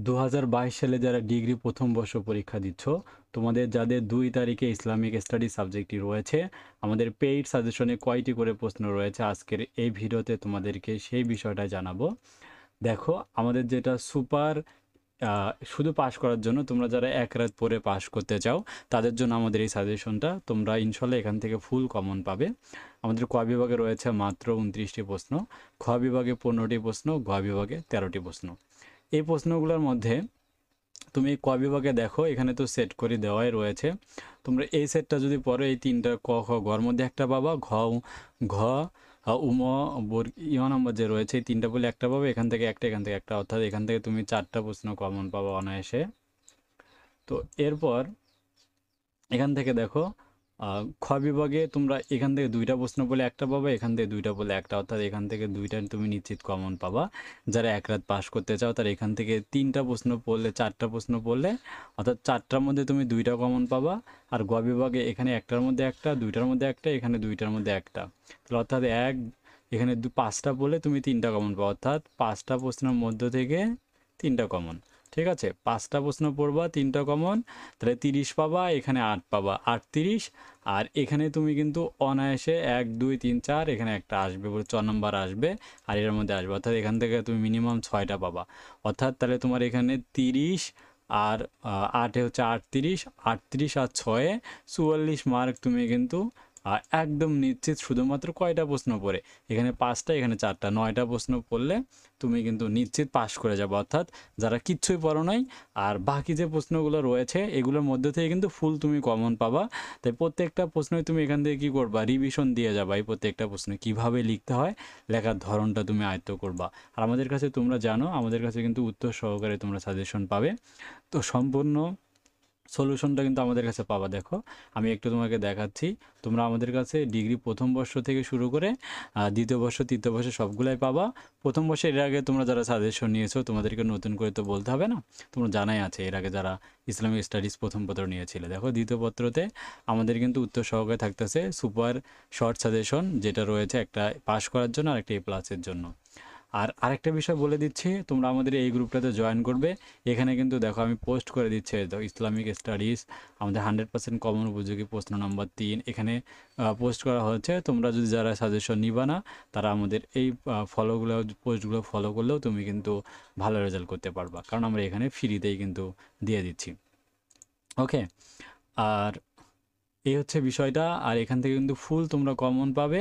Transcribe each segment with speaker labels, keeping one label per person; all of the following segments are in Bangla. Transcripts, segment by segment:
Speaker 1: 2022 সালে যারা ডিগ্রি প্রথম বর্ষ পরীক্ষা দিচ্ছ, তোমাদের যাদের 2 তারিখে ইসলামিক স্টাডি সাবজেক্টটি রয়েছে, আমাদের পেইড সাজেশনে কয়টি করে প্রশ্ন রয়েছে আজকের এই ভিডিওতে তোমাদেরকে সেই বিষয়টা জানাবো। দেখো, আমাদের যেটা সুপার শুধু পাস করার জন্য, তোমরা যারা এক রাত পরে পাস করতে চাও তাদের জন্য আমাদের এই সাজেশনটা, তোমরা ইনশাল্লাহ এখান থেকে ফুল কমন পাবে। আমাদের ক বিভাগে রয়েছে মাত্র 29টি প্রশ্ন, খ বিভাগে 15টি প্রশ্ন, গ বিভাগে 13টি প্রশ্ন। এই প্রশ্নগুলোর মধ্যে তুমি ক বিভাগে দেখো, এখানে তো সেট করে দেওয়াই রয়েছে। তোমরা এই সেটটা যদি পড়ো, এই তিনটা ক খ গর মধ্যে একটা পাবা, ঘ উম নাম্বার যে রয়েছে এই তিনটা বলে একটা পাবে, এখান থেকে একটা, এখান থেকে একটা, অর্থাৎ এখান থেকে তুমি 4টা প্রশ্ন কমন পাবা অনায়াসে। তো এরপর এখান থেকে দেখো, খ বিভাগে তোমরা এখান থেকে 2টা প্রশ্ন বলে একটা পাবা, এখান থেকে 2টা বলে একটা, অর্থাৎ এখান থেকে 2টা তুমি নিশ্চিত কমন পাবা। যারা এক রাত পাস করতে চাও তারা এখান থেকে 3টা প্রশ্ন পড়লে, 4টা প্রশ্ন পড়লে, অর্থাৎ 4টার মধ্যে তুমি 2টা কমন পাবা। আর গ বিভাগে এখানে একটার মধ্যে একটা, 2টার মধ্যে একটা, এখানে 2টার মধ্যে একটা, তাহলে অর্থাৎ এখানে 5টা পড়লে তুমি 3টা কমন পাবা, অর্থাৎ 5টা প্রশ্নের মধ্য থেকে 3টা কমন। ঠিক আছে, 5টা প্রশ্ন পড়বা, 3টা কমন, তাহলে 30 পাবা, এখানে 8 পাবা, 38। আর এখানে তুমি কিন্তু অনায়াসে 1 2 3 4, এখানে একটা আসবে বলে 4 নম্বর আসবে, আর এর মধ্যে আসবে, অর্থাৎ এখান থেকে তুমি মিনিমাম 6টা পাবা। অর্থাৎ তাহলে তোমার এখানে 30 আর 8-এ হচ্ছে 38, 38 আর 6-এ 44 মার্ক তুমি কিন্তু একদম নিশ্চিত, শুধুমাত্র কয়টা প্রশ্ন পড়ে, এখানে 5টা, এখানে 4টা, 9টা প্রশ্ন পড়লে তুমি কিন্তু নিশ্চিত পাস করে যাবে। অর্থাৎ যারা কিচ্ছুই পড়ো নাই আর বাকি যে প্রশ্নগুলো রয়েছে এগুলোর মধ্যে থেকে কিন্তু ফুল তুমি কমন পাবা। তাই প্রত্যেকটা প্রশ্নই তুমি এখান থেকে কী করবা, রিভিশন দিয়ে যাবা, এই প্রত্যেকটা প্রশ্ন কীভাবে লিখতে হয়, লেখার ধরনটা তুমি আয়ত্ত করবা। আর আমাদের কাছে তোমরা জানো, আমাদের কাছে কিন্তু উত্তর সহকারে তোমরা সাজেশন পাবে। তো সম্পূর্ণ সলিউশনটা কিন্তু আমাদের কাছে পাবা। দেখো, আমি একটু তোমাকে দেখাচ্ছি। তোমরা আমাদের কাছে ডিগ্রি প্রথম বর্ষ থেকে শুরু করে দ্বিতীয় বর্ষ, তৃতীয় বর্ষ সবগুলাই পাবা। প্রথম বর্ষে এর আগে তোমরা যারা সাজেশন নিয়েছো, তোমাদেরকে নতুন করে তো বলতে হবে না, তোমরা জানাই আছে এর আগে যারা ইসলামিক স্টাডিজ প্রথম পত্র নিয়েছিলে। দেখো, দ্বিতীয় পত্রতে আমাদের কিন্তু উত্তর সহকারে থাকতেছে সুপার শর্ট সাজেশন, যেটা রয়েছে একটা পাস করার জন্য আর একটা A+-এর জন্য। আর আরেকটা বিষয় বলে দিচ্ছি, তোমরা আমাদের এই গ্রুপটাতে জয়েন করবে। এখানে কিন্তু দেখো আমি পোস্ট করে দিচ্ছি, দেখো ইসলামিক স্টাডিজ আমাদের 100% কমন উপযোগী প্রশ্ন নম্বর 3 এখানে পোস্ট করা হচ্ছে। তোমরা যদি যারা সাজেশন নিবা না, তারা আমাদের এই ফলোগুলো, পোস্টগুলো ফলো করলেও তুমি কিন্তু ভালো রেজাল্ট করতে পারবা, কারণ আমরা এখানে ফ্রিতেই কিন্তু দিয়ে দিচ্ছি। ওকে, আর এই হচ্ছে বিষয়টা। আর এখান থেকে কিন্তু ফুল তোমরা কমন পাবে,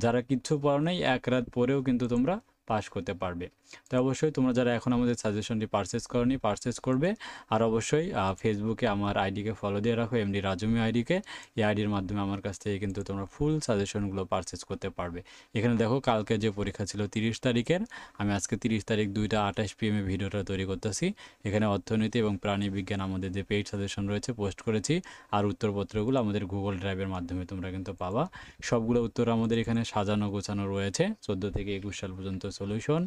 Speaker 1: যারা কিচ্ছু পড়ো নাই এক রাত পরেও কিন্তু তোমরা পাস করতে পারবে। তো অবশ্যই তোমরা যারা এখন আমাদের সাজেশনটি পারচেস করনি, পারচেস করবে। আর অবশ্যই ফেসবুকে আমার আইডিকে ফলো দিয়ে রাখো, এমডি রাজুমি আইডিকে। এই আইডির মাধ্যমে আমার কাছ থেকে কিন্তু তোমরা ফুল সাজেশনগুলো পারচেস করতে পারবে। এখানে দেখো, কালকে যে পরীক্ষা ছিল 30 তারিখের, আমি আজকে 30 তারিখ 2টা 28 PM ভিডিওটা তৈরি করতেছি। এখানে অর্থনীতি এবং প্রাণী বিজ্ঞান আমাদের যে পেইড সাজেশন রয়েছে পোস্ট করেছি। আর উত্তরপত্রগুলো আমাদের গুগল ড্রাইভের মাধ্যমে তোমরা কিন্তু পাবা। সবগুলো উত্তর আমাদের এখানে সাজানো গোছানো রয়েছে, 14 থেকে 21 সাল পর্যন্ত সলিউশন,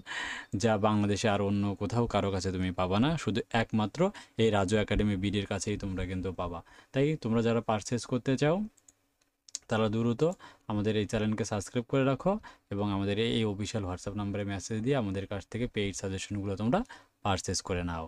Speaker 1: যা বাংলাদেশে আর অন্য কোথাও কারো কাছে তুমি পাবা না, শুধু একমাত্র এই রাজু একাডেমি বিডির কাছেই তোমরা কিন্তু পাবা। তাই তোমরা যারা পারচেস করতে চাও তারা দ্রুত আমাদের এই চ্যানেলকে সাবস্ক্রাইব করে রাখো, এবং আমাদের এই অফিসিয়াল হোয়াটসঅ্যাপ নাম্বারে মেসেজ দিয়ে আমাদের কাছ থেকে পেইড সাজেশনগুলো তোমরা পারচেস করে নাও।